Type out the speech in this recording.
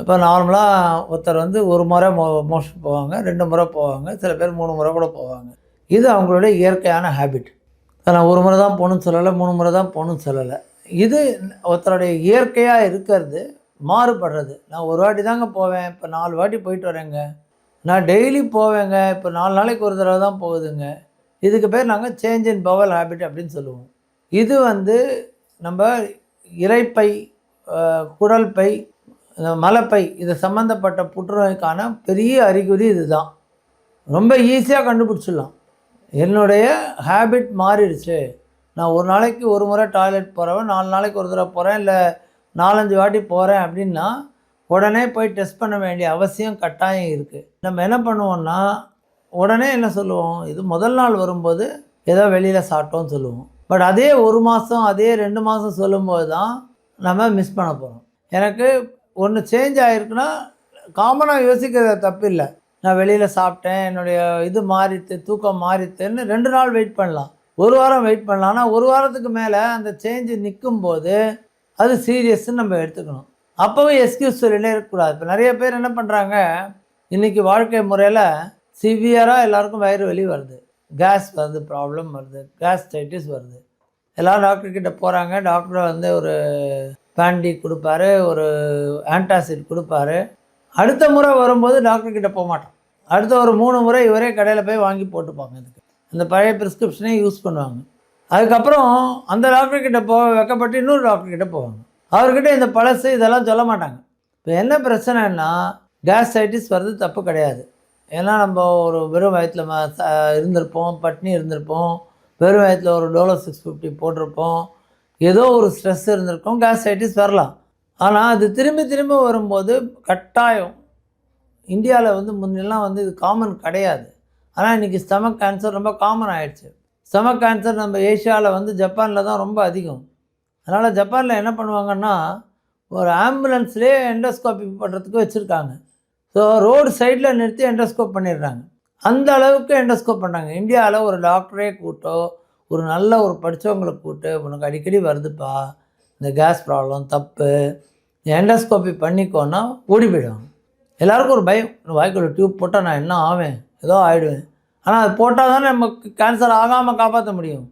இப்போ நார்மலாக ஒருத்தர் வந்து ஒரு முறை மோஷன் போவாங்க, 2 முறை போவாங்க, சில பேர் 3 முறை கூட போவாங்க. இது அவங்களுடைய இயற்கையான ஹேபிட். நான் ஒரு முறை தான் போகணும்னு சொல்லலை, 3 முறை தான் போகணும்னு சொல்லலை. இது ஒருத்தருடைய இயற்கையாக இருக்கிறது மாறுபடுறது. நான் ஒரு வாட்டி தாங்க போவேன், இப்போ 4 வாட்டி போயிட்டு வரேங்க. நான் டெய்லி போவேங்க, இப்போ 4 நாளைக்கு ஒரு தடவை தான் போகுதுங்க. இதுக்கு பேர் நாங்கள் சேஞ்ச் இன் பவல் ஹேபிட் அப்படின்னு சொல்லுவோம். இது வந்து நம்ம இரைப்பை, குடல் பை, மலைப்பை இது சம்மந்தப்பட்ட புற்றுநோய்க்கான பெரிய அறிகுறி இதுதான். ரொம்ப ஈஸியாக கண்டுபிடிச்சிடலாம். என்னுடைய ஹேபிட் மாறிடுச்சு. நான் ஒரு நாளைக்கு ஒரு முறை டாய்லெட் போகிறவன் 4 நாளைக்கு ஒரு தடவை போகிறேன், இல்லை 4-5 வாட்டி போகிறேன் அப்படின்னா உடனே போய் டெஸ்ட் பண்ண வேண்டிய அவசியம் கட்டாயம் இருக்குது. நம்ம என்ன பண்ணுவோம்னா உடனே என்ன சொல்லுவோம், இது முதல் நாள் வரும்போது ஏதோ வெளியில் சாப்பிட்டோன்னு சொல்லுவோம். பட் அதே 1 மாதம் அதே 2 மாதம் சொல்லும்போது தான் நம்ம மிஸ் பண்ண போகிறோம். எனக்கு ஒன்று சேஞ்ச் ஆகிருக்குன்னா காமனாக யோசிக்கிறது தப்பு இல்லை. நான் வெளியில் சாப்பிட்டேன், என்னுடைய இது மாறித்து, தூக்கம் மாறித்துன்னு 2 நாள் வெயிட் பண்ணலாம், 1 வாரம் வெயிட் பண்ணலாம். ஆனால் 1 வாரத்துக்கு மேலே அந்த சேஞ்சு நிற்கும்போது அது சீரியஸ்ன்னு நம்ம எடுத்துக்கணும். அப்போவும் எக்ஸ்கியூஸ் சொல்லினே இருக்கக்கூடாது. இப்போ நிறைய பேர் என்ன பண்ணுறாங்க, இன்றைக்கி வாழ்க்கை முறையில் சிவியராக எல்லாருக்கும் வயிறு வலி வருது, கேஸ் வருது, ப்ராப்ளம் வருது, கேஸ்ட்ரைட்டிஸ் வருது. எல்லோரும் டாக்டர்கிட்ட போகிறாங்க. டாக்டர் வந்து ஒரு பேண்டிக் கொடுப்பாரு, ஒரு ஆன்டாசிட் கொடுப்பாரு. அடுத்த முறை வரும்போது டாக்டர்கிட்ட போக மாட்டோம். அடுத்த ஒரு 3 முறை இவரே கடையில் போய் வாங்கி போட்டுப்பாங்க. இதுக்கு அந்த பழைய ப்ரிஸ்கிரிப்ஷனே யூஸ் பண்ணுவாங்க. அதுக்கப்புறம் அந்த டாக்டர்கிட்ட வெக்கப்பட்டு இன்னொரு டாக்டர்கிட்ட போவாங்க. அவர்கிட்ட இந்த பழசு இதெல்லாம் சொல்ல மாட்டாங்க. இப்போ என்ன பிரச்சனைன்னா கேஸ்ட்ரைட்டிஸ் வர்றது தப்பு கிடையாது. ஏன்னா நம்ம ஒரு வெறும் வயிற்றில் இருந்திருப்போம், பட்னி இருந்திருப்போம், வெறும் வயிற்றில் ஒரு டோலோ 650 போட்டிருப்போம், ஏதோ ஒரு ஸ்ட்ரெஸ் இருந்திருக்கும், கேஸ்ட்ரைட்டிஸ் வரலாம். ஆனால் அது திரும்பி திரும்ப வரும்போது கட்டாயம் இந்தியாவில் வந்து முன்னெல்லாம் வந்து இது காமன் கிடையாது. ஆனால் இன்றைக்கி ஸ்டமக் கேன்சர் ரொம்ப காமன் ஆகிடுச்சு. ஸ்டமக் கேன்சர் நம்ம ஏஷியாவில் வந்து ஜப்பானில் தான் ரொம்ப அதிகம். அதனால் ஜப்பானில் என்ன பண்ணுவாங்கன்னா ஒரு ஆம்புலன்ஸ்லேயே எண்டோஸ்கோப்பி பண்ணுறதுக்கு வச்சுருக்காங்க. ஸோ ரோடு சைடில் நிறுத்தி எண்டோஸ்கோப் பண்ணிடுறாங்க. அந்த அளவுக்கு எண்டோஸ்கோப் பண்ணுறாங்க. இந்தியாவில் ஒரு டாக்டரே கூட்டோ, ஒரு நல்ல ஒரு படித்தவங்களை கூட்டு, உனக்கு அடிக்கடி வருதுப்பா இந்த கேஸ் ப்ராப்ளம், தப்பு, எண்டோஸ்கோப்பி பண்ணிக்கோன்னா ஓடி போயிடுவாங்க. எல்லாருக்கும் ஒரு பயம், வாய்க்குள்ள டியூப் போட்டால் நான் என்ன ஆவேன், ஏதோ ஆகிடுவேன். ஆனால் அது போட்டால் தானே நமக்கு கேன்சர் ஆகாமல் காப்பாற்ற முடியும்.